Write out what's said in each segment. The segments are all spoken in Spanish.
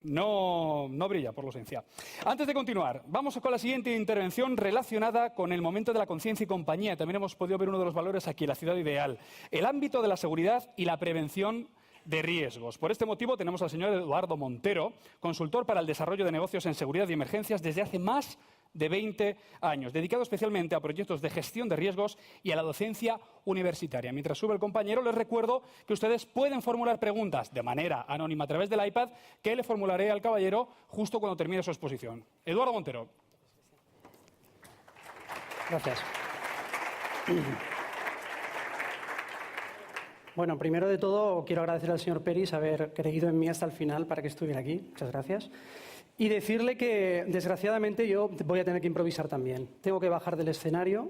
No brilla por la ausencia. Antes de continuar, vamos con la siguiente intervención relacionada con el momento de la conciencia y compañía. También hemos podido ver uno de los valores aquí, la ciudad ideal. El ámbito de la seguridad y la prevención de riesgos. Por este motivo tenemos al señor Eduardo Montero, consultor para el desarrollo de negocios en seguridad y emergencias desde hace más de 20 años, dedicado especialmente a proyectos de gestión de riesgos y a la docencia universitaria. Mientras sube el compañero, les recuerdo que ustedes pueden formular preguntas de manera anónima a través del iPad que le formularé al caballero justo cuando termine su exposición. Eduardo Montero. Gracias. Bueno, primero de todo, quiero agradecer al señor Peris haber creído en mí hasta el final para que estuviera aquí. Muchas gracias. Y decirle que, desgraciadamente, yo voy a tener que improvisar también. Tengo que bajar del escenario.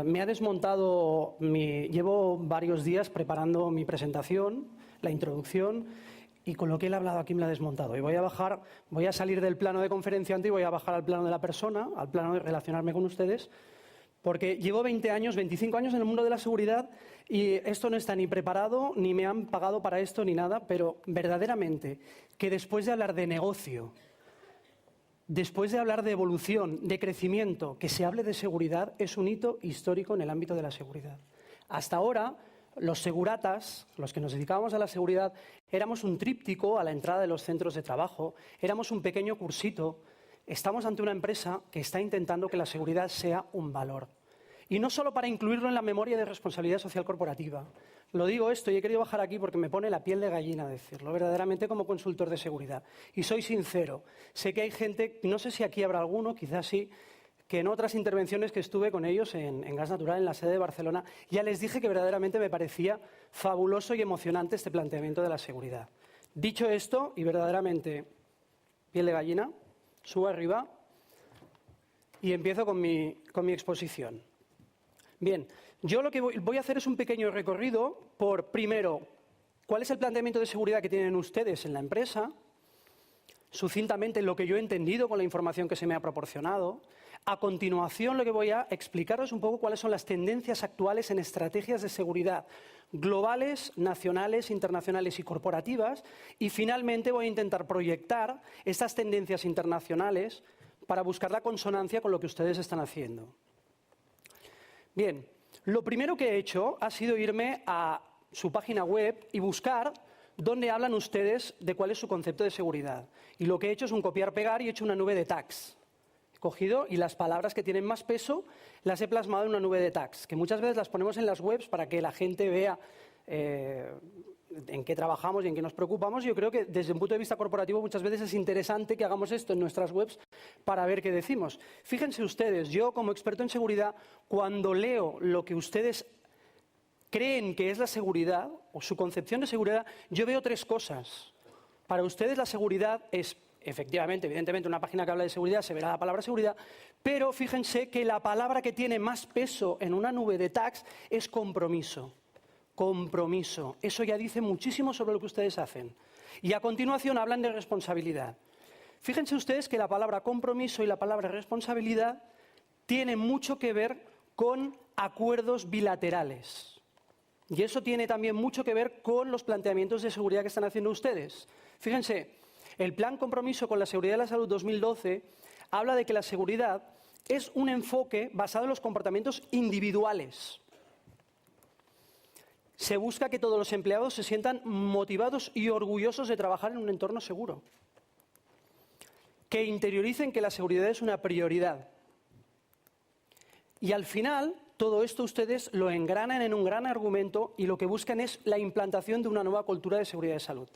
Me ha desmontado llevo varios días preparando mi presentación, la introducción, y con lo que él ha hablado aquí me la ha desmontado. Y voy a salir del plano de conferenciante y voy a bajar al plano de la persona, al plano de relacionarme con ustedes, porque llevo 20 años, 25 años en el mundo de la seguridad y esto no está ni preparado, ni me han pagado para esto, ni nada, pero verdaderamente que después de hablar de negocio, después de hablar de evolución, de crecimiento, que se hable de seguridad es un hito histórico en el ámbito de la seguridad. Hasta ahora, los seguratas, los que nos dedicábamos a la seguridad, éramos un tríptico a la entrada de los centros de trabajo, éramos un pequeño cursito. Estamos ante una empresa que está intentando que la seguridad sea un valor. Y no solo para incluirlo en la memoria de responsabilidad social corporativa. Lo digo esto y he querido bajar aquí porque me pone la piel de gallina decirlo, verdaderamente como consultor de seguridad. Y soy sincero, sé que hay gente, no sé si aquí habrá alguno, quizás sí, que en otras intervenciones que estuve con ellos en Gas Natural, en la sede de Barcelona, ya les dije que verdaderamente me parecía fabuloso y emocionante este planteamiento de la seguridad. Dicho esto, y verdaderamente piel de gallina, subo arriba y empiezo con mi exposición. Bien, yo lo que voy a hacer es un pequeño recorrido por, primero, cuál es el planteamiento de seguridad que tienen ustedes en la empresa, sucintamente lo que yo he entendido con la información que se me ha proporcionado. A continuación, lo que voy a explicaros es un poco cuáles son las tendencias actuales en estrategias de seguridad globales, nacionales, internacionales y corporativas. Y finalmente voy a intentar proyectar estas tendencias internacionales para buscar la consonancia con lo que ustedes están haciendo. Bien, lo primero que he hecho ha sido irme a su página web y buscar dónde hablan ustedes de cuál es su concepto de seguridad. Y lo que he hecho es un copiar-pegar y he hecho una nube de tags. He cogido y las palabras que tienen más peso las he plasmado en una nube de tags, que muchas veces las ponemos en las webs para que la gente vea en qué trabajamos y en qué nos preocupamos. Yo creo que desde un punto de vista corporativo muchas veces es interesante que hagamos esto en nuestras webs para ver qué decimos. Fíjense ustedes, yo como experto en seguridad, cuando leo lo que ustedes creen que es la seguridad o su concepción de seguridad, yo veo tres cosas. Para ustedes la seguridad es, efectivamente, evidentemente, una página que habla de seguridad, se verá la palabra seguridad, pero fíjense que la palabra que tiene más peso en una nube de tags es compromiso. Compromiso. Eso ya dice muchísimo sobre lo que ustedes hacen. Y a continuación hablan de responsabilidad. Fíjense ustedes que la palabra compromiso y la palabra responsabilidad tienen mucho que ver con acuerdos bilaterales. Y eso tiene también mucho que ver con los planteamientos de seguridad que están haciendo ustedes. Fíjense, el Plan Compromiso con la Seguridad de la Salud 2012 habla de que la seguridad es un enfoque basado en los comportamientos individuales. Se busca que todos los empleados se sientan motivados y orgullosos de trabajar en un entorno seguro. Que interioricen que la seguridad es una prioridad. Y al final, todo esto ustedes lo engranan en un gran argumento y lo que buscan es la implantación de una nueva cultura de seguridad de salud.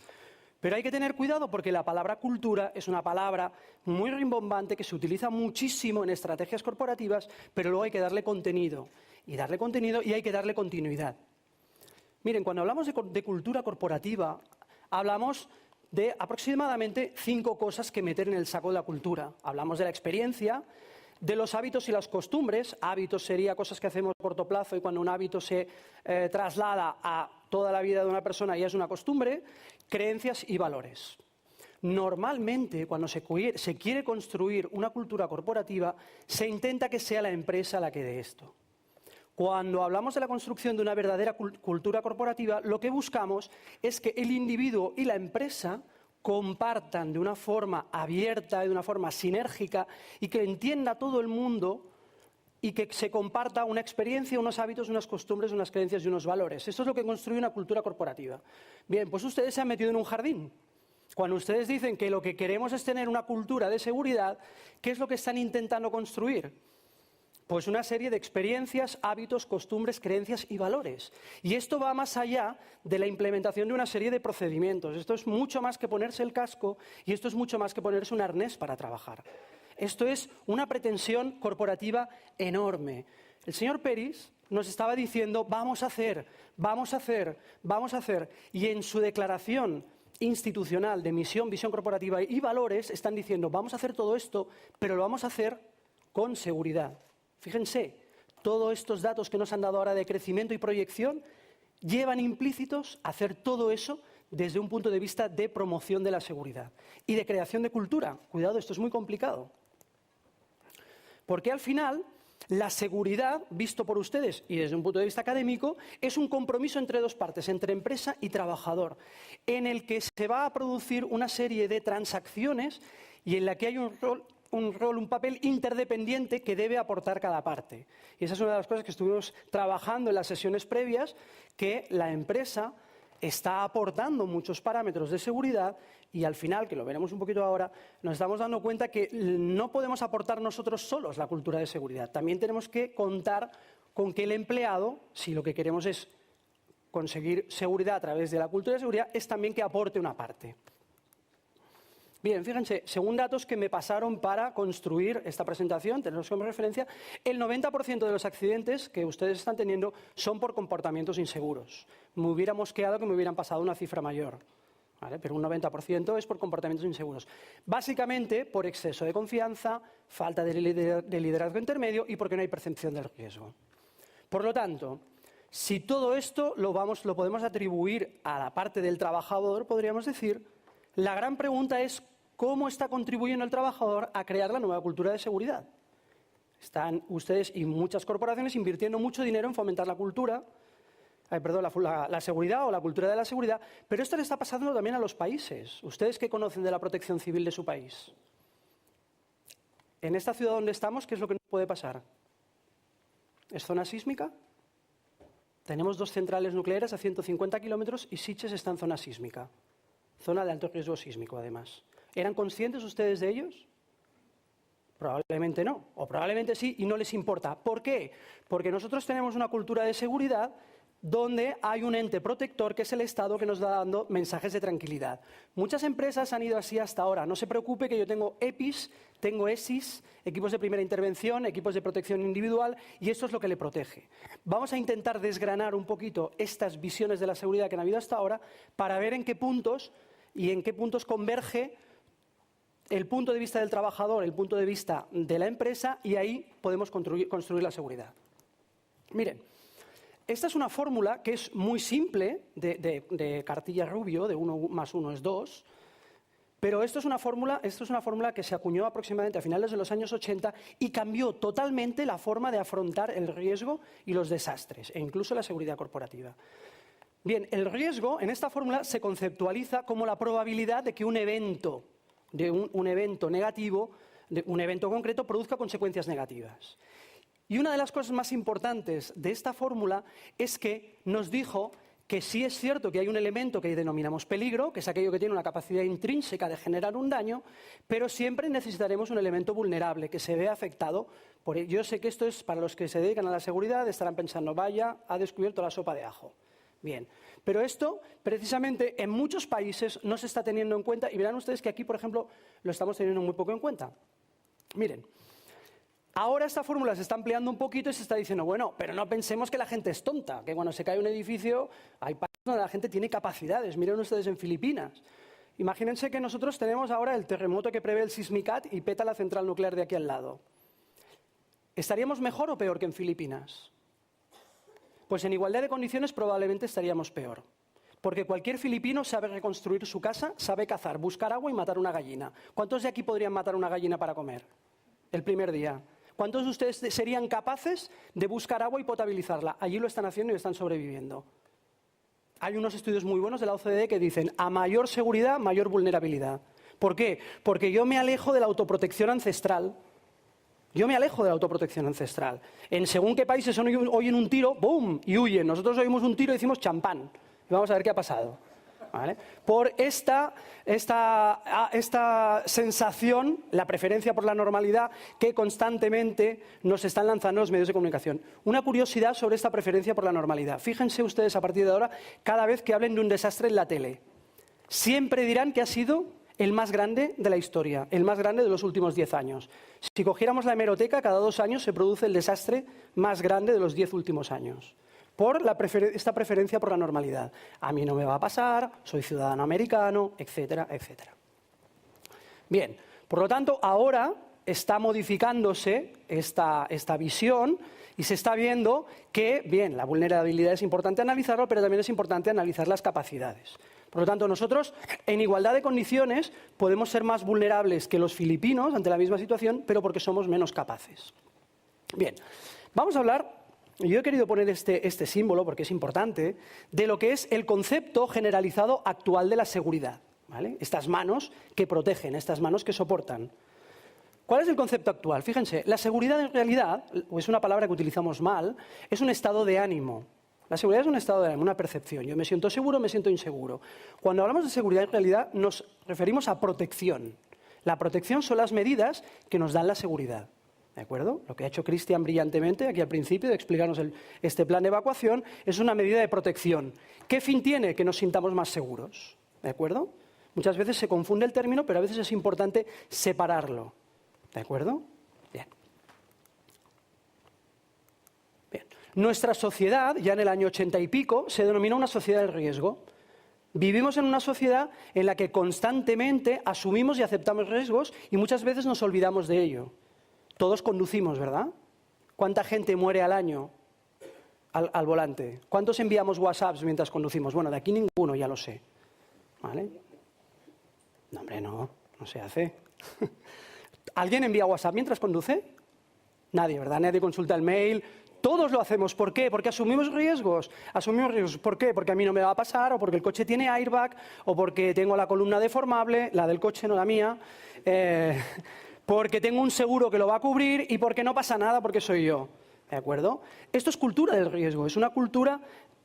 Pero hay que tener cuidado porque la palabra cultura es una palabra muy rimbombante que se utiliza muchísimo en estrategias corporativas, pero luego hay que darle contenido. Y hay que darle continuidad. Miren, cuando hablamos de cultura corporativa, hablamos de aproximadamente 5 cosas que meter en el saco de la cultura. Hablamos de la experiencia, de los hábitos y las costumbres. Hábitos sería cosas que hacemos a corto plazo y cuando un hábito se traslada a toda la vida de una persona ya es una costumbre. Creencias y valores. Normalmente, cuando se quiere construir una cultura corporativa, se intenta que sea la empresa la que dé esto. Cuando hablamos de la construcción de una verdadera cultura corporativa, lo que buscamos es que el individuo y la empresa compartan de una forma abierta, de una forma sinérgica y que entienda todo el mundo y que se comparta una experiencia, unos hábitos, unas costumbres, unas creencias y unos valores. Esto es lo que construye una cultura corporativa. Bien, pues ustedes se han metido en un jardín. Cuando ustedes dicen que lo que queremos es tener una cultura de seguridad, ¿qué es lo que están intentando construir? Pues una serie de experiencias, hábitos, costumbres, creencias y valores. Y esto va más allá de la implementación de una serie de procedimientos. Esto es mucho más que ponerse el casco y esto es mucho más que ponerse un arnés para trabajar. Esto es una pretensión corporativa enorme. El señor Peris nos estaba diciendo, vamos a hacer, vamos a hacer, vamos a hacer. Y en su declaración institucional de misión, visión corporativa y valores están diciendo, vamos a hacer todo esto, pero lo vamos a hacer con seguridad. Fíjense, todos estos datos que nos han dado ahora de crecimiento y proyección llevan implícitos a hacer todo eso desde un punto de vista de promoción de la seguridad y de creación de cultura. Cuidado, esto es muy complicado. Porque al final, la seguridad, visto por ustedes y desde un punto de vista académico, es un compromiso entre dos partes, entre empresa y trabajador, en el que se va a producir una serie de transacciones y en la que hay un papel interdependiente que debe aportar cada parte. Y esa es una de las cosas que estuvimos trabajando en las sesiones previas, que la empresa está aportando muchos parámetros de seguridad y al final, que lo veremos un poquito ahora, nos estamos dando cuenta que no podemos aportar nosotros solos la cultura de seguridad. También tenemos que contar con que el empleado, si lo que queremos es conseguir seguridad a través de la cultura de seguridad, es también que aporte una parte. Bien, fíjense, según datos que me pasaron para construir esta presentación, tenemos como referencia, el 90% de los accidentes que ustedes están teniendo son por comportamientos inseguros. Me hubiera mosqueado que me hubieran pasado una cifra mayor, ¿vale? Pero un 90% es por comportamientos inseguros. Básicamente por exceso de confianza, falta de liderazgo intermedio y porque no hay percepción del riesgo. Por lo tanto, si todo esto lo podemos atribuir a la parte del trabajador, podríamos decir, la gran pregunta es ¿cómo está contribuyendo el trabajador a crear la nueva cultura de seguridad? Están ustedes y muchas corporaciones invirtiendo mucho dinero en fomentar la cultura, la seguridad o la cultura de la seguridad, pero esto le está pasando también a los países. ¿Ustedes qué conocen de la protección civil de su país? En esta ciudad donde estamos, ¿qué es lo que nos puede pasar? ¿Es zona sísmica? Tenemos 2 centrales nucleares a 150 kilómetros y Sitges está en zona sísmica. Zona de alto riesgo sísmico, además. ¿Eran conscientes ustedes de ellos? Probablemente no, o probablemente sí y no les importa. ¿Por qué? Porque nosotros tenemos una cultura de seguridad donde hay un ente protector que es el Estado que nos va dando mensajes de tranquilidad. Muchas empresas han ido así hasta ahora. No se preocupe que yo tengo EPIs, tengo ESIs, equipos de primera intervención, equipos de protección individual y esto es lo que le protege. Vamos a intentar desgranar un poquito estas visiones de la seguridad que han habido hasta ahora para ver en qué puntos converge el punto de vista del trabajador, el punto de vista de la empresa y ahí podemos construir la seguridad. Miren, esta es una fórmula que es muy simple, de cartilla Rubio, de 1 más 1 es 2, pero esto es una fórmula que se acuñó aproximadamente a finales de los años 80 y cambió totalmente la forma de afrontar el riesgo y los desastres, e incluso la seguridad corporativa. Bien, el riesgo en esta fórmula se conceptualiza como la probabilidad de que un evento negativo, de un evento concreto, produzca consecuencias negativas. Y una de las cosas más importantes de esta fórmula es que nos dijo que sí es cierto que hay un elemento que denominamos peligro, que es aquello que tiene una capacidad intrínseca de generar un daño, pero siempre necesitaremos un elemento vulnerable que se vea afectado por ello. Yo sé que esto es para los que se dedican a la seguridad, estarán pensando, vaya, ha descubierto la sopa de ajo. Bien, pero esto precisamente en muchos países no se está teniendo en cuenta y verán ustedes que aquí, por ejemplo, lo estamos teniendo muy poco en cuenta. Miren, ahora esta fórmula se está ampliando un poquito y se está diciendo, bueno, pero no pensemos que la gente es tonta, que cuando se cae un edificio hay países donde la gente tiene capacidades. Miren ustedes en Filipinas. Imagínense que nosotros tenemos ahora el terremoto que prevé el Sismicat y peta la central nuclear de aquí al lado. ¿Estaríamos mejor o peor que en Filipinas? Pues en igualdad de condiciones probablemente estaríamos peor. Porque cualquier filipino sabe reconstruir su casa, sabe cazar, buscar agua y matar una gallina. ¿Cuántos de aquí podrían matar una gallina para comer el primer día? ¿Cuántos de ustedes serían capaces de buscar agua y potabilizarla? Allí lo están haciendo y están sobreviviendo. Hay unos estudios muy buenos de la OCDE que dicen a mayor seguridad, mayor vulnerabilidad. ¿Por qué? Porque yo me alejo de la autoprotección ancestral. Yo me alejo de la autoprotección ancestral. En según qué países oyen un tiro, ¡boom!, y huyen. Nosotros oímos un tiro y decimos champán. Y vamos a ver qué ha pasado. ¿Vale? Por esta sensación, la preferencia por la normalidad que constantemente nos están lanzando los medios de comunicación. Una curiosidad sobre esta preferencia por la normalidad. Fíjense ustedes a partir de ahora, cada vez que hablen de un desastre en la tele, siempre dirán que ha sido el más grande de la historia, el más grande de los últimos 10 años. Si cogiéramos la hemeroteca, cada 2 años se produce el desastre más grande de los 10 últimos años. Por esta preferencia por la normalidad. A mí no me va a pasar, soy ciudadano americano, etcétera, etcétera. Bien, por lo tanto, ahora está modificándose esta visión y se está viendo que, bien, la vulnerabilidad es importante analizarlo, pero también es importante analizar las capacidades. Por lo tanto, nosotros, en igualdad de condiciones, podemos ser más vulnerables que los filipinos ante la misma situación, pero porque somos menos capaces. Bien, vamos a hablar, yo he querido poner este símbolo porque es importante, de lo que es el concepto generalizado actual de la seguridad, ¿vale? Estas manos que protegen, estas manos que soportan. ¿Cuál es el concepto actual? Fíjense, la seguridad en realidad, o es una palabra que utilizamos mal, es un estado de ánimo. La seguridad es un estado de ánimo, una percepción. Yo me siento seguro, me siento inseguro. Cuando hablamos de seguridad, en realidad nos referimos a protección. La protección son las medidas que nos dan la seguridad. ¿De acuerdo? Lo que ha hecho Cristian brillantemente aquí al principio de explicarnos este plan de evacuación es una medida de protección. ¿Qué fin tiene? Que nos sintamos más seguros. ¿De acuerdo? Muchas veces se confunde el término, pero a veces es importante separarlo. ¿De acuerdo? Bien. Bien. Nuestra sociedad, ya en el año 80 y pico, se denomina una sociedad del riesgo. Vivimos en una sociedad en la que constantemente asumimos y aceptamos riesgos y muchas veces nos olvidamos de ello. Todos conducimos, ¿verdad? ¿Cuánta gente muere al año al volante? ¿Cuántos enviamos WhatsApps mientras conducimos? Bueno, de aquí ninguno, ya lo sé. ¿Vale? No, hombre, no se hace. ¿Alguien envía WhatsApp mientras conduce? Nadie, ¿verdad? Nadie consulta el mail. Todos lo hacemos. ¿Por qué? Porque asumimos riesgos. Asumimos riesgos. ¿Por qué? Porque a mí no me va a pasar, o porque el coche tiene airbag, o porque tengo la columna deformable, la del coche, no la mía, porque tengo un seguro que lo va a cubrir y porque no pasa nada porque soy yo. ¿De acuerdo? Esto es cultura del riesgo, es una cultura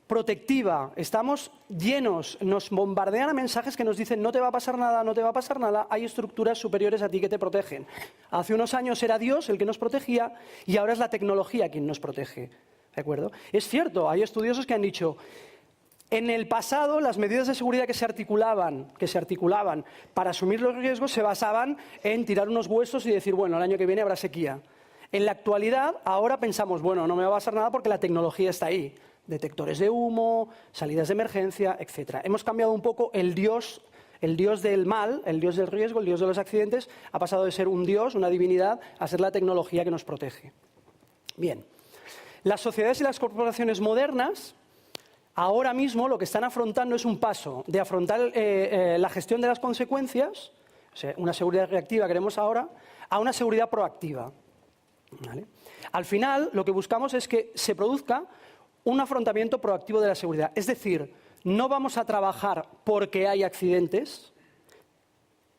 protectiva. Estamos llenos, nos bombardean a mensajes que nos dicen no te va a pasar nada, no te va a pasar nada, hay estructuras superiores a ti que te protegen. Hace unos años era Dios el que nos protegía y ahora es la tecnología quien nos protege. ¿De acuerdo? Es cierto, hay estudiosos que han dicho en el pasado las medidas de seguridad que se articulaban para asumir los riesgos se basaban en tirar unos huesos y decir, bueno, el año que viene habrá sequía. En la actualidad, ahora pensamos, bueno, no me va a pasar nada porque la tecnología está ahí. Detectores de humo, salidas de emergencia, etc. Hemos cambiado un poco el dios del mal, el dios del riesgo, el dios de los accidentes, ha pasado de ser un dios, una divinidad, a ser la tecnología que nos protege. Bien, las sociedades y las corporaciones modernas ahora mismo lo que están afrontando es un paso de afrontar la gestión de las consecuencias, o sea, una seguridad reactiva queremos ahora, a una seguridad proactiva. ¿Vale? Al final, lo que buscamos es que se produzca un afrontamiento proactivo de la seguridad. Es decir, no vamos a trabajar porque hay accidentes,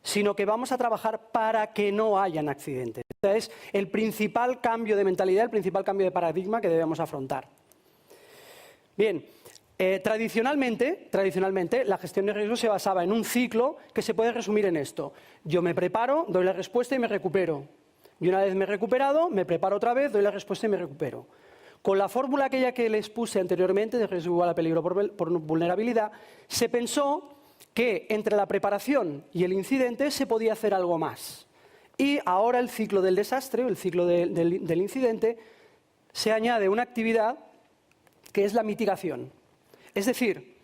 sino que vamos a trabajar para que no hayan accidentes. Este es el principal cambio de mentalidad, el principal cambio de paradigma que debemos afrontar. Bien, tradicionalmente, la gestión de riesgos se basaba en un ciclo que se puede resumir en esto. Yo me preparo, doy la respuesta y me recupero. Y una vez me he recuperado, me preparo otra vez, doy la respuesta y me recupero. Con la fórmula aquella que les puse anteriormente, de riesgo igual a peligro por vulnerabilidad, se pensó que entre la preparación y el incidente se podía hacer algo más. Y ahora el ciclo del desastre, el ciclo del incidente, se añade una actividad que es la mitigación. Es decir,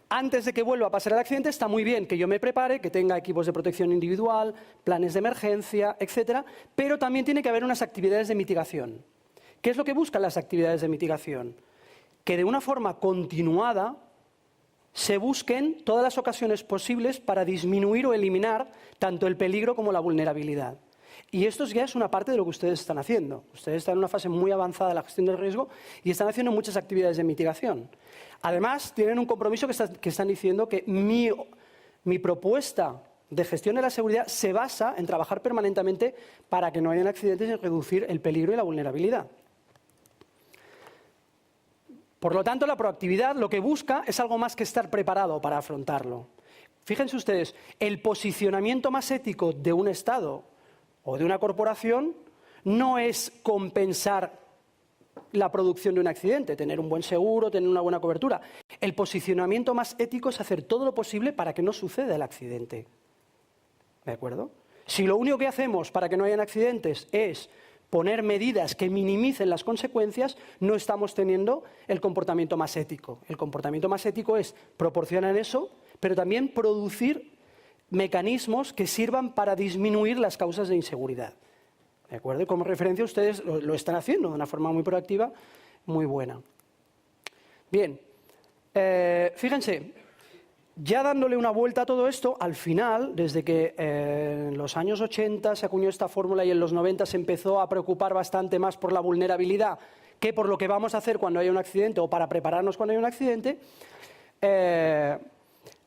antes de que vuelva a pasar el accidente, está muy bien que yo me prepare, que tenga equipos de protección individual, planes de emergencia, etcétera, pero también tiene que haber unas actividades de mitigación. ¿Qué es lo que buscan las actividades de mitigación? Que de una forma continuada se busquen todas las ocasiones posibles para disminuir o eliminar tanto el peligro como la vulnerabilidad. Y esto ya es una parte de lo que ustedes están haciendo. Ustedes están en una fase muy avanzada de la gestión del riesgo y están haciendo muchas actividades de mitigación. Además, tienen un compromiso que están diciendo que mi propuesta de gestión de la seguridad se basa en trabajar permanentemente para que no hayan accidentes y reducir el peligro y la vulnerabilidad. Por lo tanto, la proactividad lo que busca es algo más que estar preparado para afrontarlo. Fíjense ustedes, el posicionamiento más ético de un Estado o de una corporación no es compensar la producción de un accidente, tener un buen seguro, tener una buena cobertura. El posicionamiento más ético es hacer todo lo posible para que no suceda el accidente. ¿De acuerdo? Si lo único que hacemos para que no hayan accidentes es poner medidas que minimicen las consecuencias, no estamos teniendo el comportamiento más ético. El comportamiento más ético es proporcionar eso, pero también producir mecanismos que sirvan para disminuir las causas de inseguridad. ¿De acuerdo? Y como referencia ustedes lo están haciendo de una forma muy proactiva, muy buena. Bien, fíjense, ya dándole una vuelta a todo esto, al final, desde que en los años 80 se acuñó esta fórmula y en los 90 se empezó a preocupar bastante más por la vulnerabilidad que por lo que vamos a hacer cuando haya un accidente o para prepararnos cuando haya un accidente,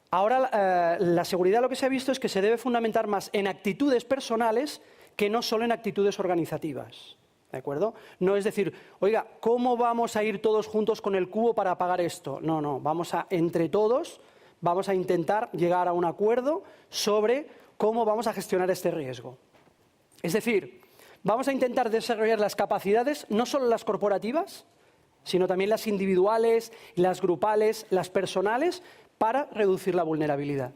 ahora la seguridad lo que se ha visto es que se debe fundamentar más en actitudes personales que no solo en actitudes organizativas. ¿De acuerdo? No es decir, oiga, ¿cómo vamos a ir todos juntos con el cubo para apagar esto? No, no, entre todos vamos a intentar llegar a un acuerdo sobre cómo vamos a gestionar este riesgo. Es decir, vamos a intentar desarrollar las capacidades, no solo las corporativas, sino también las individuales, las grupales, las personales, para reducir la vulnerabilidad.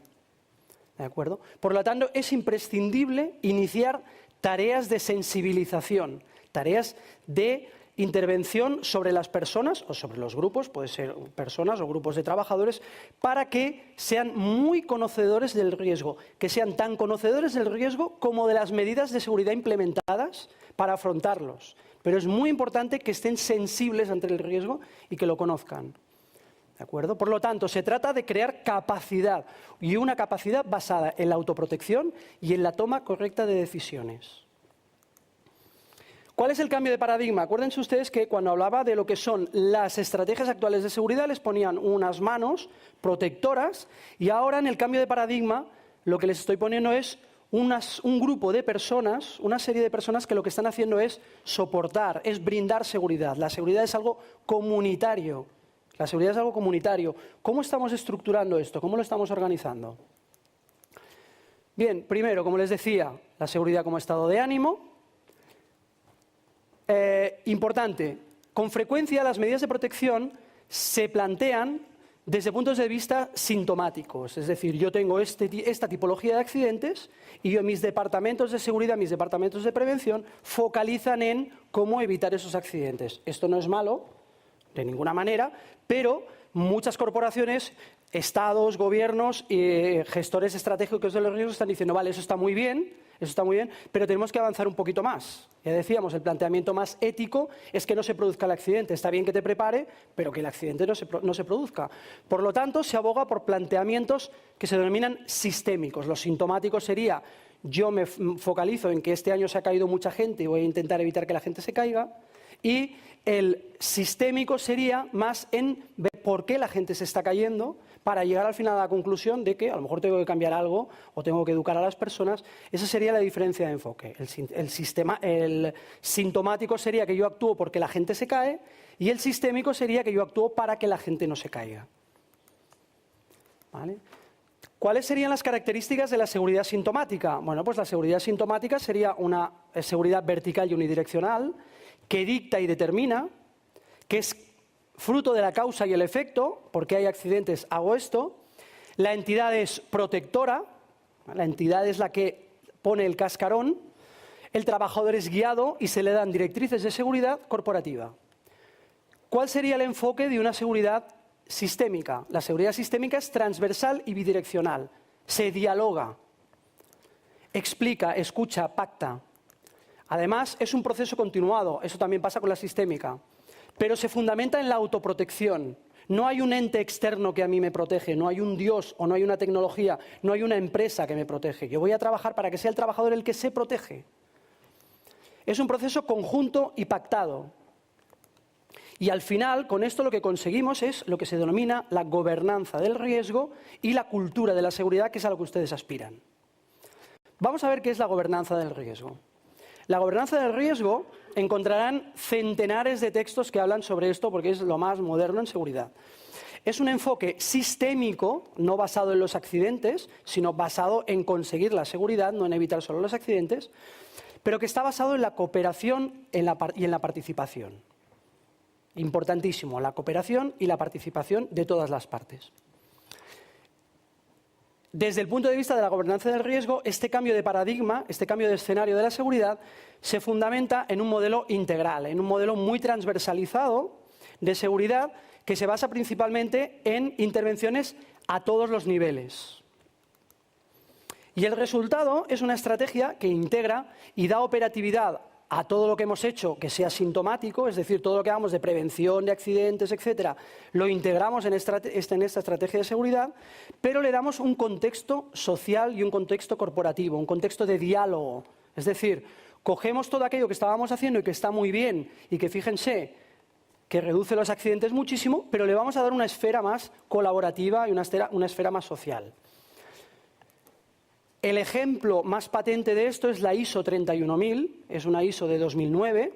¿De acuerdo? Por lo tanto, es imprescindible iniciar tareas de sensibilización, tareas de intervención sobre las personas o sobre los grupos, puede ser personas o grupos de trabajadores, para que sean muy conocedores del riesgo, que sean tan conocedores del riesgo como de las medidas de seguridad implementadas para afrontarlos. Pero es muy importante que estén sensibles ante el riesgo y que lo conozcan. ¿De acuerdo? Por lo tanto, se trata de crear capacidad, y una capacidad basada en la autoprotección y en la toma correcta de decisiones. ¿Cuál es el cambio de paradigma? Acuérdense ustedes que cuando hablaba de lo que son las estrategias actuales de seguridad les ponían unas manos protectoras y ahora en el cambio de paradigma lo que les estoy poniendo es un grupo de personas, una serie de personas que lo que están haciendo es soportar, es brindar seguridad. La seguridad es algo comunitario. La seguridad es algo comunitario. ¿Cómo estamos estructurando esto? ¿Cómo lo estamos organizando? Bien, primero, como les decía, la seguridad como estado de ánimo. Importante, con frecuencia las medidas de protección se plantean desde puntos de vista sintomáticos. Es decir, yo tengo esta tipología de accidentes y mis departamentos de seguridad, mis departamentos de prevención focalizan en cómo evitar esos accidentes. Esto no es malo, de ninguna manera, pero muchas corporaciones, estados, gobiernos y gestores estratégicos de los riesgos están diciendo, vale, eso está muy bien, pero tenemos que avanzar un poquito más. Ya decíamos, el planteamiento más ético es que no se produzca el accidente. Está bien que te prepare, pero que el accidente no se produzca. Por lo tanto, se aboga por planteamientos que se denominan sistémicos. Los sintomáticos sería, yo me focalizo en que este año se ha caído mucha gente y voy a intentar evitar que la gente se caiga. Y el sistémico sería más en ver por qué la gente se está cayendo para llegar al final a la conclusión de que a lo mejor tengo que cambiar algo o tengo que educar a las personas. Esa sería la diferencia de enfoque. El sintomático sería que yo actúo porque la gente se cae y el sistémico sería que yo actúo para que la gente no se caiga. ¿Vale? ¿Cuáles serían las características de la seguridad sintomática? Bueno, pues la seguridad sintomática sería una seguridad vertical y unidireccional que dicta y determina, que es fruto de la causa y el efecto, porque hay accidentes, hago esto. La entidad es protectora, la entidad es la que pone el cascarón, el trabajador es guiado y se le dan directrices de seguridad corporativa. ¿Cuál sería el enfoque de una seguridad sistémica? La seguridad sistémica es transversal y bidireccional, se dialoga, explica, escucha, pacta. Además, es un proceso continuado, eso también pasa con la sistémica, pero se fundamenta en la autoprotección. No hay un ente externo que a mí me protege, no hay un Dios o no hay una tecnología, no hay una empresa que me protege. Yo voy a trabajar para que sea el trabajador el que se protege. Es un proceso conjunto y pactado. Y al final, con esto lo que conseguimos es lo que se denomina la gobernanza del riesgo y la cultura de la seguridad, que es a lo que ustedes aspiran. Vamos a ver qué es la gobernanza del riesgo. La gobernanza del riesgo, encontrarán centenares de textos que hablan sobre esto porque es lo más moderno en seguridad. Es un enfoque sistémico, no basado en los accidentes, sino basado en conseguir la seguridad, no en evitar solo los accidentes, pero que está basado en la cooperación y en la participación. Importantísimo, la cooperación y la participación de todas las partes. Desde el punto de vista de la gobernanza del riesgo, este cambio de paradigma, este cambio de escenario de la seguridad, se fundamenta en un modelo integral, en un modelo muy transversalizado de seguridad que se basa principalmente en intervenciones a todos los niveles. Y el resultado es una estrategia que integra y da operatividad a todo lo que hemos hecho que sea sintomático, es decir, todo lo que hagamos de prevención de accidentes, etcétera, lo integramos en esta estrategia de seguridad, pero le damos un contexto social y un contexto corporativo, un contexto de diálogo. Es decir, cogemos todo aquello que estábamos haciendo y que está muy bien y que, fíjense, que reduce los accidentes muchísimo, pero le vamos a dar una esfera más colaborativa y una esfera más social. El ejemplo más patente de esto es la ISO 31000, es una ISO de 2009.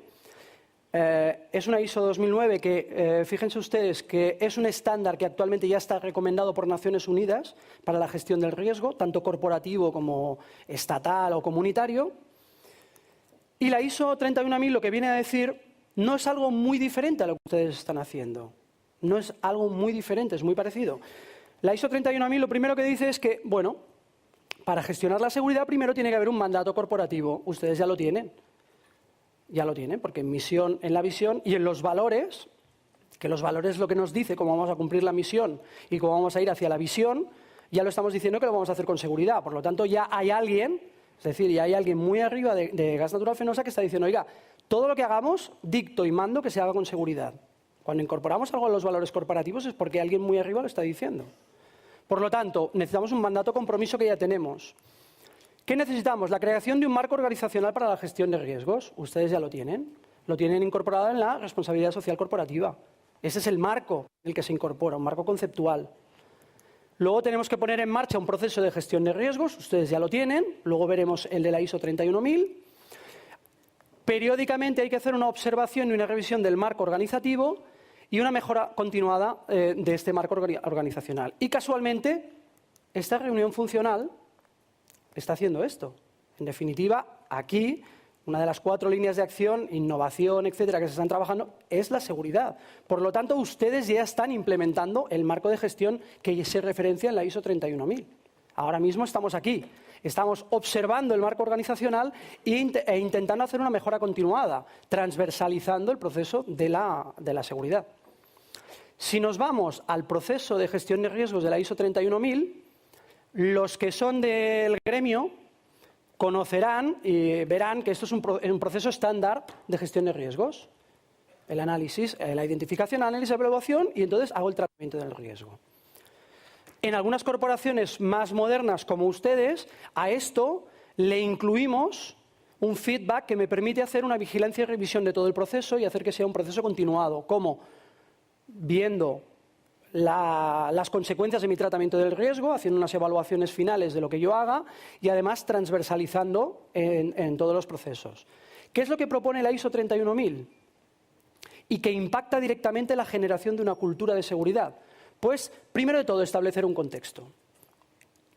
Es una ISO 2009 que, fíjense ustedes, que es un estándar que actualmente ya está recomendado por Naciones Unidas para la gestión del riesgo, tanto corporativo como estatal o comunitario. Y la ISO 31000 lo que viene a decir no es algo muy diferente a lo que ustedes están haciendo. No es algo muy diferente, es muy parecido. La ISO 31000 lo primero que dice es que, bueno, para gestionar la seguridad primero tiene que haber un mandato corporativo. Ustedes ya lo tienen. Ya lo tienen, porque en misión, en la visión y en los valores, que los valores es lo que nos dice cómo vamos a cumplir la misión y cómo vamos a ir hacia la visión, ya lo estamos diciendo que lo vamos a hacer con seguridad. Por lo tanto, ya hay alguien, es decir, ya hay alguien muy arriba de Gas Natural Fenosa que está diciendo, oiga, todo lo que hagamos, dicto y mando que se haga con seguridad. Cuando incorporamos algo a los valores corporativos es porque alguien muy arriba lo está diciendo. Por lo tanto, necesitamos un mandato compromiso que ya tenemos. ¿Qué necesitamos? La creación de un marco organizacional para la gestión de riesgos. Ustedes ya lo tienen incorporado en la responsabilidad social corporativa. Ese es el marco en el que se incorpora, un marco conceptual. Luego tenemos que poner en marcha un proceso de gestión de riesgos. Ustedes ya lo tienen. Luego veremos el de la ISO 31000. Periódicamente hay que hacer una observación y una revisión del marco organizativo y una mejora continuada de este marco organizacional. Y casualmente, esta reunión funcional está haciendo esto. En definitiva, aquí, una de las 4 líneas de acción, innovación, etcétera, que se están trabajando, es la seguridad. Por lo tanto, ustedes ya están implementando el marco de gestión que se referencia en la ISO 31000. Ahora mismo estamos aquí. Estamos observando el marco organizacional e intentando hacer una mejora continuada, transversalizando el proceso de la seguridad. Si nos vamos al proceso de gestión de riesgos de la ISO 31000, los que son del gremio conocerán y verán que esto es un proceso estándar de gestión de riesgos. El análisis, la identificación, análisis, evaluación y entonces hago el tratamiento del riesgo. En algunas corporaciones más modernas como ustedes, a esto le incluimos un feedback que me permite hacer una vigilancia y revisión de todo el proceso y hacer que sea un proceso continuado, como viendo las consecuencias de mi tratamiento del riesgo, haciendo unas evaluaciones finales de lo que yo haga y además transversalizando en todos los procesos. ¿Qué es lo que propone la ISO 31000? Y que impacta directamente la generación de una cultura de seguridad. Pues, primero de todo, establecer un contexto.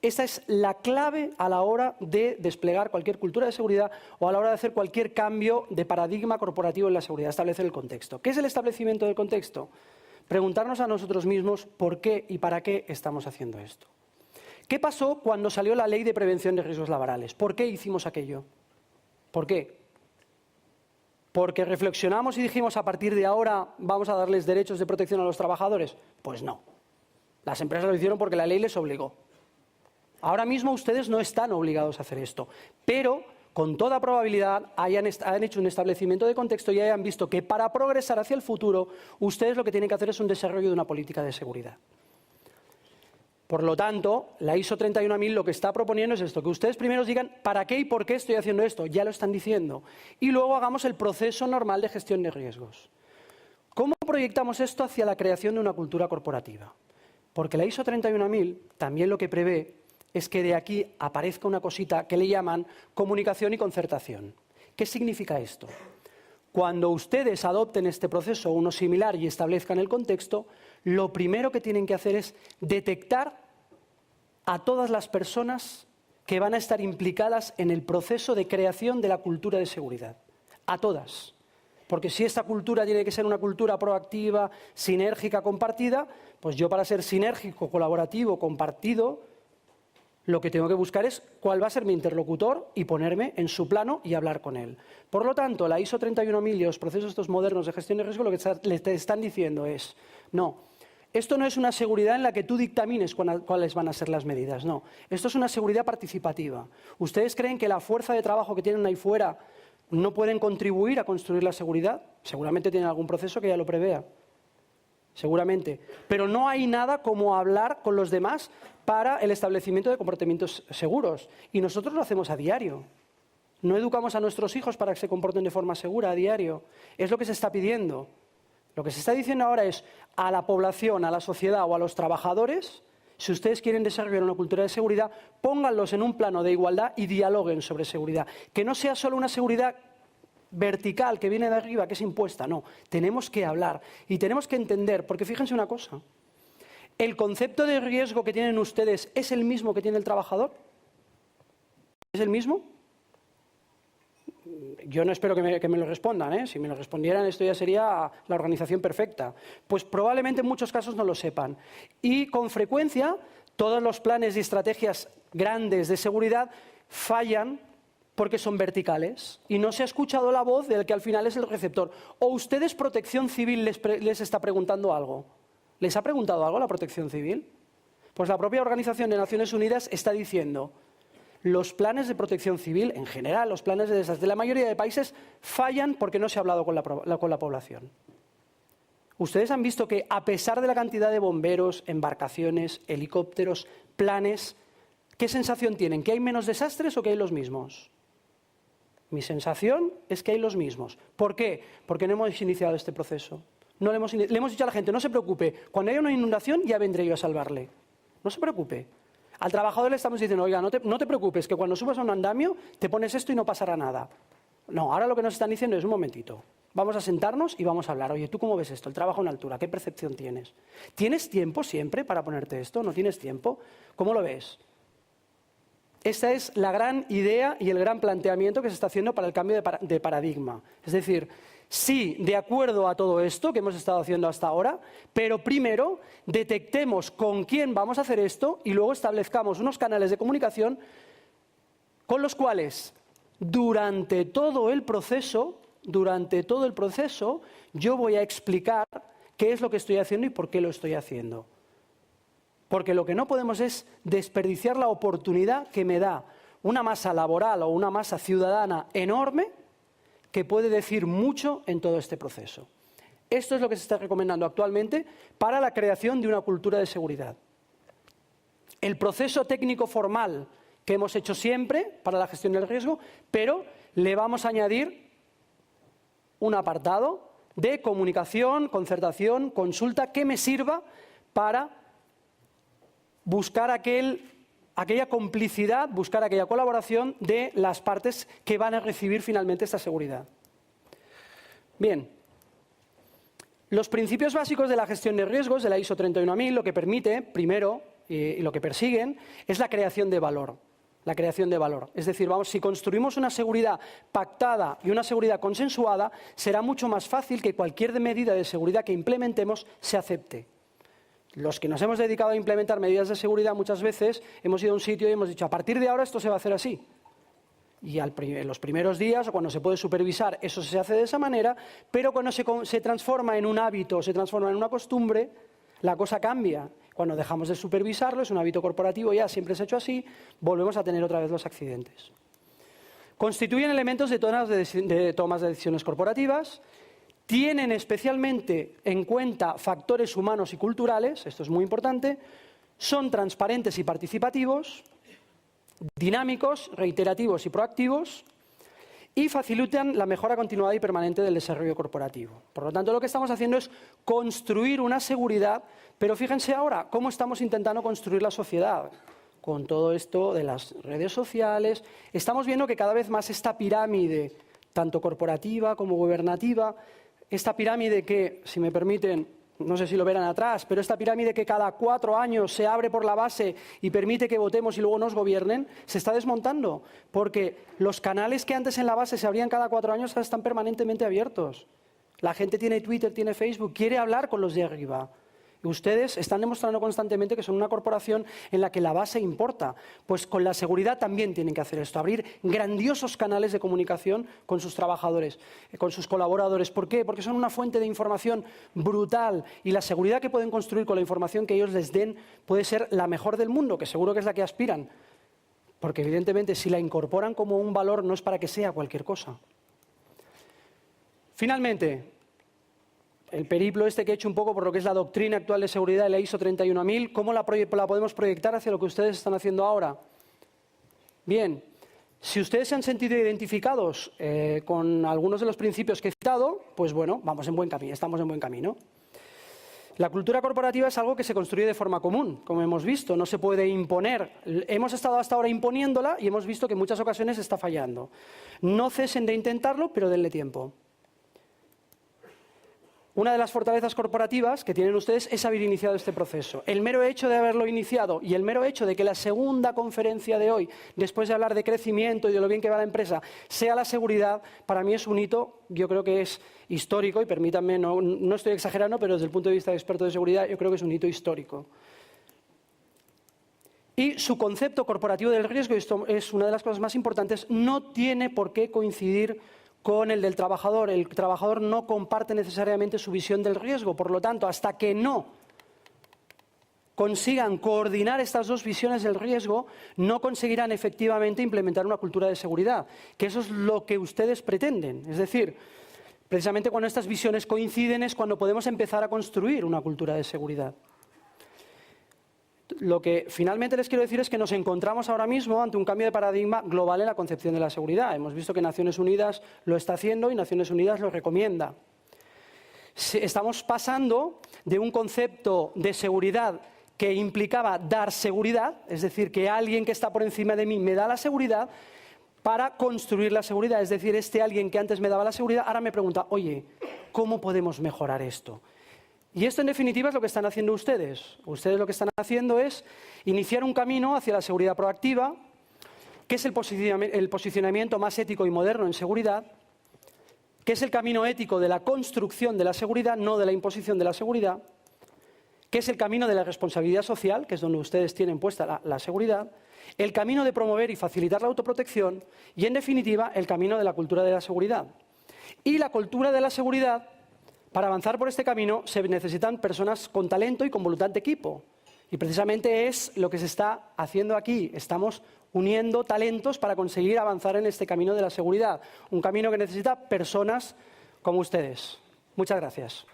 Esta es la clave a la hora de desplegar cualquier cultura de seguridad o a la hora de hacer cualquier cambio de paradigma corporativo en la seguridad, establecer el contexto. ¿Qué es el establecimiento del contexto? Preguntarnos a nosotros mismos por qué y para qué estamos haciendo esto. ¿Qué pasó cuando salió la Ley de Prevención de Riesgos Laborales? ¿Por qué hicimos aquello? ¿Por qué? ¿Porque reflexionamos y dijimos a partir de ahora vamos a darles derechos de protección a los trabajadores? Pues no. Las empresas lo hicieron porque la ley les obligó. Ahora mismo ustedes no están obligados a hacer esto, pero con toda probabilidad han hecho un establecimiento de contexto y hayan visto que para progresar hacia el futuro ustedes lo que tienen que hacer es un desarrollo de una política de seguridad. Por lo tanto, la ISO 31000 lo que está proponiendo es esto, que ustedes primero digan para qué y por qué estoy haciendo esto, ya lo están diciendo, y luego hagamos el proceso normal de gestión de riesgos. ¿Cómo proyectamos esto hacia la creación de una cultura corporativa? Porque la ISO 31000 también lo que prevé es que de aquí aparezca una cosita que le llaman comunicación y concertación. ¿Qué significa esto? Cuando ustedes adopten este proceso o uno similar y establezcan el contexto, lo primero que tienen que hacer es detectar a todas las personas que van a estar implicadas en el proceso de creación de la cultura de seguridad. A todas. Porque si esta cultura tiene que ser una cultura proactiva, sinérgica, compartida, pues yo para ser sinérgico, colaborativo, compartido, lo que tengo que buscar es cuál va a ser mi interlocutor y ponerme en su plano y hablar con él. Por lo tanto, la ISO 31000 y los procesos estos modernos de gestión de riesgo lo que les están diciendo es, no, esto no es una seguridad en la que tú dictamines cuáles van a ser las medidas, no. Esto es una seguridad participativa. ¿Ustedes creen que la fuerza de trabajo que tienen ahí fuera no pueden contribuir a construir la seguridad? Seguramente tienen algún proceso que ya lo prevea. Seguramente. Pero no hay nada como hablar con los demás para el establecimiento de comportamientos seguros. Y nosotros lo hacemos a diario. No educamos a nuestros hijos para que se comporten de forma segura a diario. Es lo que se está pidiendo. Lo que se está diciendo ahora es a la población, a la sociedad o a los trabajadores, si ustedes quieren desarrollar una cultura de seguridad, pónganlos en un plano de igualdad y dialoguen sobre seguridad. Que no sea solo una seguridad vertical que viene de arriba, que es impuesta, no. Tenemos que hablar y tenemos que entender, porque fíjense una cosa, ¿el concepto de riesgo que tienen ustedes es el mismo que tiene el trabajador? ¿Es el mismo? Yo no espero que me lo respondan, ¿eh? Si me lo respondieran esto ya sería la organización perfecta. Pues probablemente en muchos casos no lo sepan. Y con frecuencia todos los planes y estrategias grandes de seguridad fallan porque son verticales y no se ha escuchado la voz del que al final es el receptor. ¿O ustedes, Protección Civil, les está preguntando algo? ¿Les ha preguntado algo la Protección Civil? Pues la propia Organización de Naciones Unidas está diciendo los planes de protección civil, en general, los planes de desastre de la mayoría de países fallan porque no se ha hablado con la población. Ustedes han visto que a pesar de la cantidad de bomberos, embarcaciones, helicópteros, planes, ¿qué sensación tienen? ¿Que hay menos desastres o que hay los mismos? Mi sensación es que hay los mismos. ¿Por qué? Porque no hemos iniciado este proceso. Le hemos dicho a la gente, no se preocupe, cuando haya una inundación ya vendré yo a salvarle. No se preocupe. Al trabajador le estamos diciendo, oiga, no te preocupes, que cuando subas a un andamio te pones esto y no pasará nada. No, ahora lo que nos están diciendo es, un momentito, vamos a sentarnos y vamos a hablar. Oye, ¿tú cómo ves esto? El trabajo en altura, ¿qué percepción tienes? ¿Tienes tiempo siempre para ponerte esto? ¿No tienes tiempo? ¿Cómo lo ves? Esta es la gran idea y el gran planteamiento que se está haciendo para el cambio de paradigma. Es decir, sí, de acuerdo a todo esto que hemos estado haciendo hasta ahora, pero primero detectemos con quién vamos a hacer esto y luego establezcamos unos canales de comunicación con los cuales durante todo el proceso yo voy a explicar qué es lo que estoy haciendo y por qué lo estoy haciendo. Porque lo que no podemos es desperdiciar la oportunidad que me da una masa laboral o una masa ciudadana enorme que puede decir mucho en todo este proceso. Esto es lo que se está recomendando actualmente para la creación de una cultura de seguridad. El proceso técnico formal que hemos hecho siempre para la gestión del riesgo, pero le vamos a añadir un apartado de comunicación, concertación, consulta que me sirva para buscar aquella complicidad, buscar aquella colaboración de las partes que van a recibir finalmente esta seguridad. Bien, los principios básicos de la gestión de riesgos de la ISO 31000 lo que permite, primero, y lo que persiguen, es la creación de valor. La creación de valor. Es decir, si construimos una seguridad pactada y una seguridad consensuada, será mucho más fácil que cualquier medida de seguridad que implementemos se acepte. Los que nos hemos dedicado a implementar medidas de seguridad muchas veces hemos ido a un sitio y hemos dicho, a partir de ahora esto se va a hacer así. Y en los primeros días o cuando se puede supervisar eso se hace de esa manera, pero cuando se transforma en un hábito, se transforma en una costumbre, la cosa cambia. Cuando dejamos de supervisarlo, es un hábito corporativo, ya siempre se ha hecho así, volvemos a tener otra vez los accidentes. Constituyen elementos de tomas de decisiones corporativas. Tienen especialmente en cuenta factores humanos y culturales, esto es muy importante, son transparentes y participativos, dinámicos, reiterativos y proactivos, y facilitan la mejora continuada y permanente del desarrollo corporativo. Por lo tanto, lo que estamos haciendo es construir una seguridad, pero fíjense ahora cómo estamos intentando construir la sociedad. Con todo esto de las redes sociales, estamos viendo que cada vez más esta pirámide, tanto corporativa como gubernativa, esta pirámide que, si me permiten, no sé si lo verán atrás, pero esta pirámide que cada 4 años se abre por la base y permite que votemos y luego nos gobiernen, se está desmontando, porque los canales que antes en la base se abrían cada 4 años ahora están permanentemente abiertos. La gente tiene Twitter, tiene Facebook, quiere hablar con los de arriba. Y ustedes están demostrando constantemente que son una corporación en la que la base importa. Pues con la seguridad también tienen que hacer esto, abrir grandiosos canales de comunicación con sus trabajadores, con sus colaboradores. ¿Por qué? Porque son una fuente de información brutal y la seguridad que pueden construir con la información que ellos les den puede ser la mejor del mundo, que seguro que es la que aspiran. Porque evidentemente si la incorporan como un valor no es para que sea cualquier cosa. Finalmente, el periplo este que he hecho un poco por lo que es la doctrina actual de seguridad de la ISO 31000, ¿cómo la podemos proyectar hacia lo que ustedes están haciendo ahora? Bien, si ustedes se han sentido identificados con algunos de los principios que he citado, pues bueno, vamos en buen camino, estamos en buen camino. La cultura corporativa es algo que se construye de forma común, como hemos visto, no se puede imponer. Hemos estado hasta ahora imponiéndola y hemos visto que en muchas ocasiones está fallando. No cesen de intentarlo, pero denle tiempo. Una de las fortalezas corporativas que tienen ustedes es haber iniciado este proceso. El mero hecho de haberlo iniciado y el mero hecho de que la segunda conferencia de hoy, después de hablar de crecimiento y de lo bien que va la empresa, sea la seguridad, para mí es un hito, yo creo que es histórico y permítanme, no estoy exagerando, pero desde el punto de vista de experto de seguridad yo creo que es un hito histórico. Y su concepto corporativo del riesgo, esto es una de las cosas más importantes, no tiene por qué coincidir con el del trabajador. El trabajador no comparte necesariamente su visión del riesgo. Por lo tanto, hasta que no consigan coordinar estas dos visiones del riesgo, no conseguirán efectivamente implementar una cultura de seguridad, que eso es lo que ustedes pretenden. Es decir, precisamente cuando estas visiones coinciden es cuando podemos empezar a construir una cultura de seguridad. Lo que finalmente les quiero decir es que nos encontramos ahora mismo ante un cambio de paradigma global en la concepción de la seguridad. Hemos visto que Naciones Unidas lo está haciendo y Naciones Unidas lo recomienda. Estamos pasando de un concepto de seguridad que implicaba dar seguridad, es decir, que alguien que está por encima de mí me da la seguridad, para construir la seguridad. Es decir, este alguien que antes me daba la seguridad ahora me pregunta, oye, ¿cómo podemos mejorar esto? Y esto, en definitiva, es lo que están haciendo ustedes. Ustedes lo que están haciendo es iniciar un camino hacia la seguridad proactiva, que es el posicionamiento más ético y moderno en seguridad, que es el camino ético de la construcción de la seguridad, no de la imposición de la seguridad, que es el camino de la responsabilidad social, que es donde ustedes tienen puesta la seguridad, el camino de promover y facilitar la autoprotección y, en definitiva, el camino de la cultura de la seguridad. Y la cultura de la seguridad, para avanzar por este camino, se necesitan personas con talento y con voluntad de equipo. Y precisamente es lo que se está haciendo aquí. Estamos uniendo talentos para conseguir avanzar en este camino de la seguridad. Un camino que necesita personas como ustedes. Muchas gracias.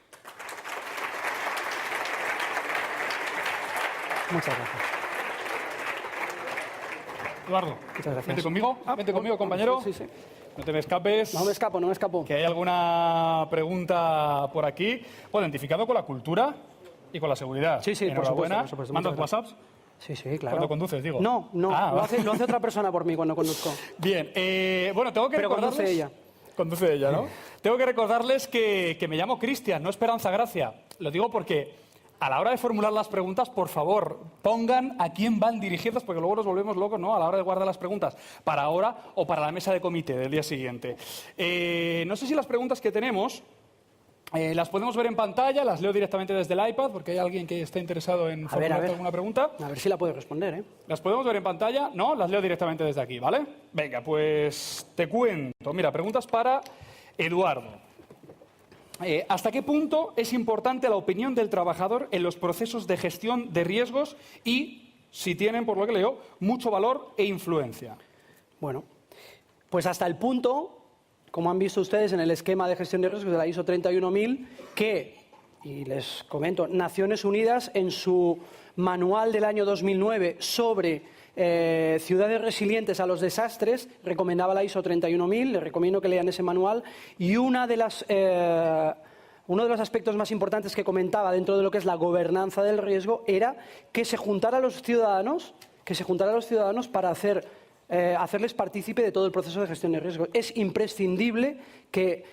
Muchas gracias. Eduardo, Muchas gracias. Vente conmigo, compañero. Sí, sí. No te me escapes. No me escapo, no me escapo. Que hay alguna pregunta por aquí. Bueno, identificado con la cultura y con la seguridad. Sí, sí, enhorabuena. por supuesto. ¿Mandas WhatsApps? Sí, sí, claro. Cuando conduces, digo. No, lo hace otra persona por mí cuando conduzco. Bien, bueno, tengo que Pero recordarles... conduce ella. Conduce ella, ¿no? Tengo que recordarles que me llamo Cristian, no Esperanza Gracia. Lo digo porque a la hora de formular las preguntas, por favor, pongan a quién van dirigidas, porque luego nos volvemos locos, ¿no? A la hora de guardar las preguntas, para ahora o para la mesa de comité del día siguiente. No sé si las preguntas que tenemos las podemos ver en pantalla, las leo directamente desde el iPad, porque hay alguien que esté interesado en formular alguna pregunta. A ver si la puede responder, ¿eh? ¿Las podemos ver en pantalla? No, las leo directamente desde aquí, ¿vale? Venga, pues te cuento. Mira, preguntas para Eduardo. ¿Hasta qué punto es importante la opinión del trabajador en los procesos de gestión de riesgos y, si tienen, por lo que leo, mucho valor e influencia? Bueno, pues hasta el punto, como han visto ustedes en el esquema de gestión de riesgos de la ISO 31000, que y les comento, Naciones Unidas en su manual del año 2009 sobre ciudades resilientes a los desastres recomendaba la ISO 31000, les recomiendo que lean ese manual, y uno de los aspectos más importantes que comentaba dentro de lo que es la gobernanza del riesgo era que se juntara a los ciudadanos para hacerles partícipe de todo el proceso de gestión de riesgo. Es imprescindible que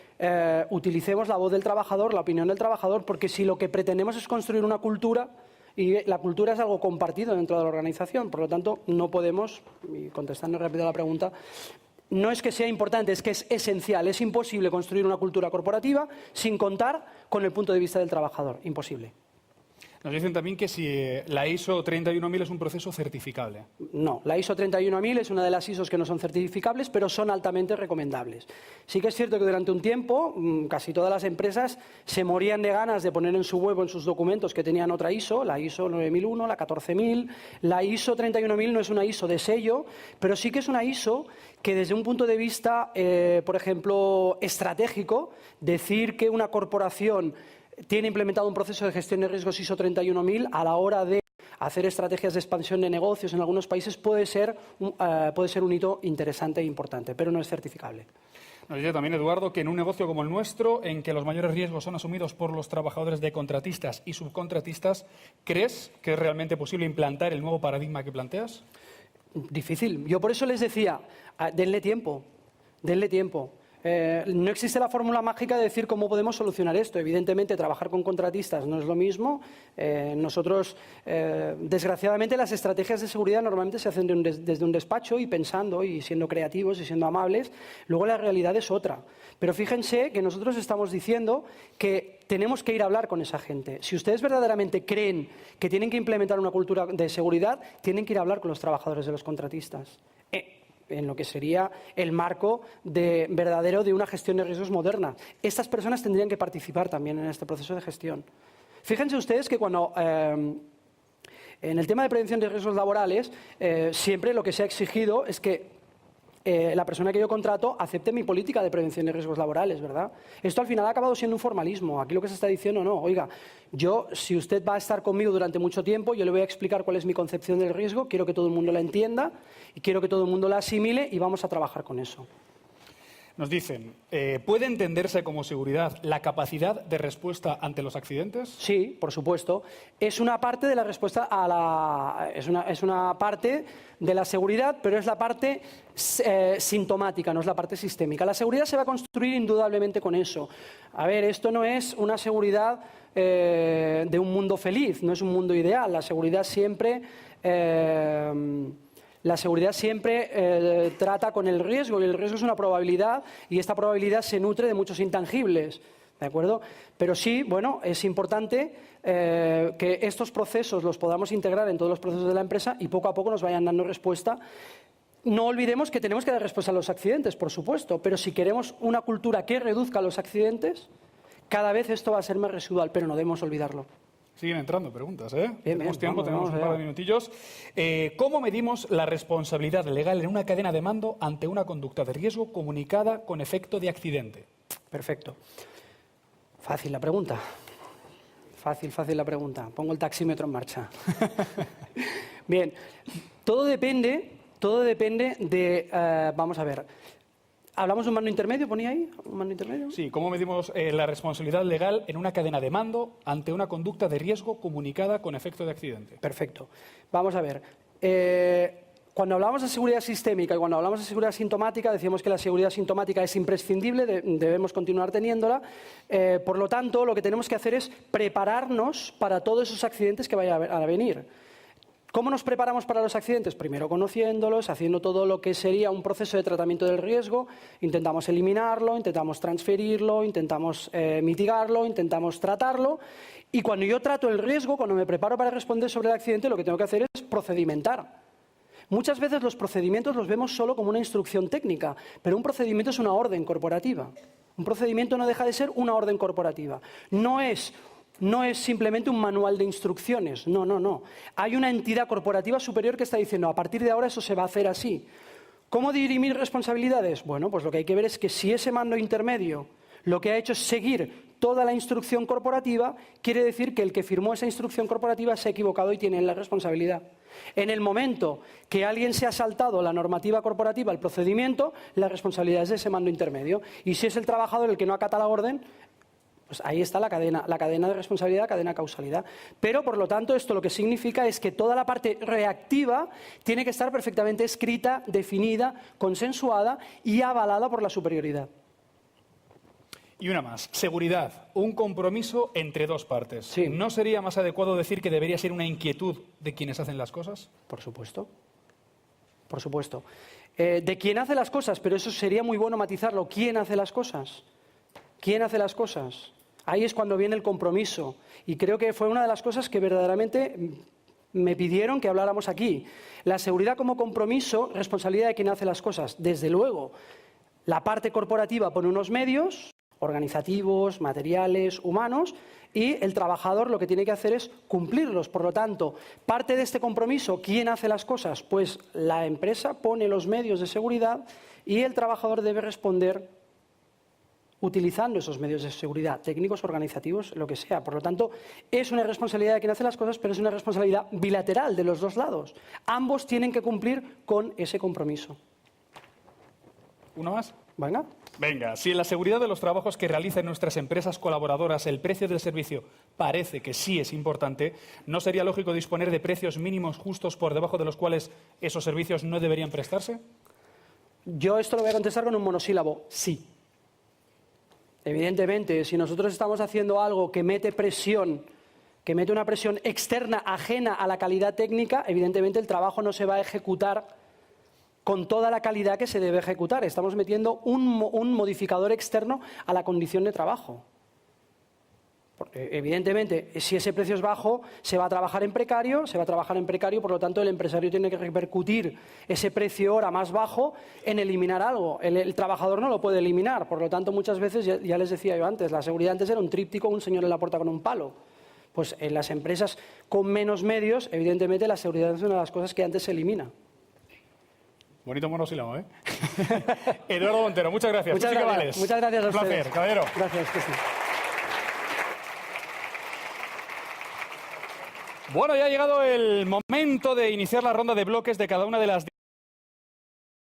utilicemos la voz del trabajador, la opinión del trabajador, porque si lo que pretendemos es construir una cultura, y la cultura es algo compartido dentro de la organización, por lo tanto no podemos, y contestando rápido a la pregunta, no es que sea importante, es que es esencial. Es imposible construir una cultura corporativa sin contar con el punto de vista del trabajador. Imposible. Nos dicen también que si la ISO 31000 es un proceso certificable. No, la ISO 31000 es una de las ISOs que no son certificables, pero son altamente recomendables. Sí que es cierto que durante un tiempo casi todas las empresas se morían de ganas de poner en su web o en sus documentos que tenían otra ISO, la ISO 9001, la 14000. La ISO 31000 no es una ISO de sello, pero sí que es una ISO que desde un punto de vista, por ejemplo, estratégico, decir que una corporación tiene implementado un proceso de gestión de riesgos ISO 31000 a la hora de hacer estrategias de expansión de negocios en algunos países puede ser un hito interesante e importante, pero no es certificable. Nos dice también Eduardo que en un negocio como el nuestro, en que los mayores riesgos son asumidos por los trabajadores de contratistas y subcontratistas, ¿crees que es realmente posible implantar el nuevo paradigma que planteas? Difícil. Yo por eso les decía, denle tiempo, denle tiempo. No existe la fórmula mágica de decir cómo podemos solucionar esto. Evidentemente, trabajar con contratistas no es lo mismo. Nosotros, desgraciadamente, las estrategias de seguridad normalmente se hacen desde un despacho y pensando y siendo creativos y siendo amables. Luego la realidad es otra. Pero fíjense que nosotros estamos diciendo que tenemos que ir a hablar con esa gente. Si ustedes verdaderamente creen que tienen que implementar una cultura de seguridad, tienen que ir a hablar con los trabajadores de los contratistas. En lo que sería el marco verdadero de una gestión de riesgos moderna. Estas personas tendrían que participar también en este proceso de gestión. Fíjense ustedes que cuando en el tema de prevención de riesgos laborales siempre lo que se ha exigido es que la persona que yo contrato acepte mi política de prevención de riesgos laborales, ¿verdad? Esto al final ha acabado siendo un formalismo. Aquí lo que se está diciendo, no, oiga, si usted va a estar conmigo durante mucho tiempo, yo le voy a explicar cuál es mi concepción del riesgo, quiero que todo el mundo la entienda y quiero que todo el mundo la asimile y vamos a trabajar con eso. Nos dicen, ¿puede entenderse como seguridad la capacidad de respuesta ante los accidentes? Sí, por supuesto. Es una parte de la respuesta es una parte de la seguridad, pero es la parte sintomática, no es la parte sistémica. La seguridad se va a construir indudablemente con eso. A ver, esto no es una seguridad de un mundo feliz, no es un mundo ideal. La seguridad siempre trata con el riesgo, y el riesgo es una probabilidad, y esta probabilidad se nutre de muchos intangibles, ¿de acuerdo? Pero sí, bueno, es importante que estos procesos los podamos integrar en todos los procesos de la empresa y poco a poco nos vayan dando respuesta. No olvidemos que tenemos que dar respuesta a los accidentes, por supuesto, pero si queremos una cultura que reduzca los accidentes, cada vez esto va a ser más residual, pero no debemos olvidarlo. Siguen entrando preguntas, ¿eh? Bien, Tenemos tiempo, tenemos un par de minutillos. ¿Cómo medimos la responsabilidad legal en una cadena de mando ante una conducta de riesgo comunicada con efecto de accidente? Perfecto. Fácil la pregunta. Fácil la pregunta. Pongo el taxímetro en marcha. Bien, todo depende de... vamos a ver. ¿Hablamos de un mando intermedio? ¿Ponía ahí? ¿Un mando intermedio? Sí, ¿cómo medimos la responsabilidad legal en una cadena de mando ante una conducta de riesgo comunicada con efecto de accidente? Perfecto. Vamos a ver. Cuando hablamos de seguridad sistémica y cuando hablamos de seguridad sintomática, decíamos que la seguridad sintomática es imprescindible, debemos continuar teniéndola. Por lo tanto, lo que tenemos que hacer es prepararnos para todos esos accidentes que vayan a venir. ¿Cómo nos preparamos para los accidentes? Primero conociéndolos, haciendo todo lo que sería un proceso de tratamiento del riesgo. Intentamos eliminarlo, intentamos transferirlo, intentamos mitigarlo, intentamos tratarlo. Y cuando yo trato el riesgo, cuando me preparo para responder sobre el accidente, lo que tengo que hacer es procedimentar. Muchas veces los procedimientos los vemos solo como una instrucción técnica, pero un procedimiento es una orden corporativa. Un procedimiento no deja de ser una orden corporativa. No es simplemente un manual de instrucciones, no. Hay una entidad corporativa superior que está diciendo, a partir de ahora eso se va a hacer así. ¿Cómo dirimir responsabilidades? Bueno, pues lo que hay que ver es que si ese mando intermedio lo que ha hecho es seguir toda la instrucción corporativa, quiere decir que el que firmó esa instrucción corporativa se ha equivocado y tiene la responsabilidad. En el momento que alguien se ha saltado la normativa corporativa, el procedimiento, la responsabilidad es de ese mando intermedio. Y si es el trabajador el que no acata la orden, pues ahí está la cadena de responsabilidad, cadena de causalidad. Pero, por lo tanto, esto lo que significa es que toda la parte reactiva tiene que estar perfectamente escrita, definida, consensuada y avalada por la superioridad. Y una más, seguridad, un compromiso entre dos partes. Sí. ¿No sería más adecuado decir que debería ser una inquietud de quienes hacen las cosas? Por supuesto. Por supuesto. De quién hace las cosas, pero eso sería muy bueno matizarlo. ¿Quién hace las cosas? ¿Quién hace las cosas? Ahí es cuando viene el compromiso. Y creo que fue una de las cosas que verdaderamente me pidieron que habláramos aquí. La seguridad como compromiso, responsabilidad de quien hace las cosas. Desde luego, la parte corporativa pone unos medios organizativos, materiales, humanos, y el trabajador lo que tiene que hacer es cumplirlos. Por lo tanto, parte de este compromiso, ¿quién hace las cosas? Pues la empresa pone los medios de seguridad y el trabajador debe responder utilizando esos medios de seguridad, técnicos, organizativos, lo que sea. Por lo tanto, es una responsabilidad de quien hace las cosas, pero es una responsabilidad bilateral de los dos lados. Ambos tienen que cumplir con ese compromiso. ¿Una más? Venga. Venga, si en la seguridad de los trabajos que realizan nuestras empresas colaboradoras el precio del servicio parece que sí es importante, ¿no sería lógico disponer de precios mínimos justos por debajo de los cuales esos servicios no deberían prestarse? Yo esto lo voy a contestar con un monosílabo, sí. Evidentemente, si nosotros estamos haciendo algo que mete presión, que mete una presión externa ajena a la calidad técnica, evidentemente el trabajo no se va a ejecutar con toda la calidad que se debe ejecutar. Estamos metiendo un modificador externo a la condición de trabajo. Porque, evidentemente, si ese precio es bajo, se va a trabajar en precario, por lo tanto el empresario tiene que repercutir ese precio hora más bajo en eliminar algo. El trabajador no lo puede eliminar, por lo tanto muchas veces, ya les decía yo antes, la seguridad antes era un tríptico, un señor en la puerta con un palo. Pues en las empresas con menos medios, evidentemente la seguridad es una de las cosas que antes se elimina. Bonito monosílabo, ¿eh? Eduardo Montero, muchas gracias. Muchas gracias. Muchas gracias a ustedes. Un placer, caballero. Gracias, que sí. Bueno, ya ha llegado el momento de iniciar la ronda de bloques de cada una de las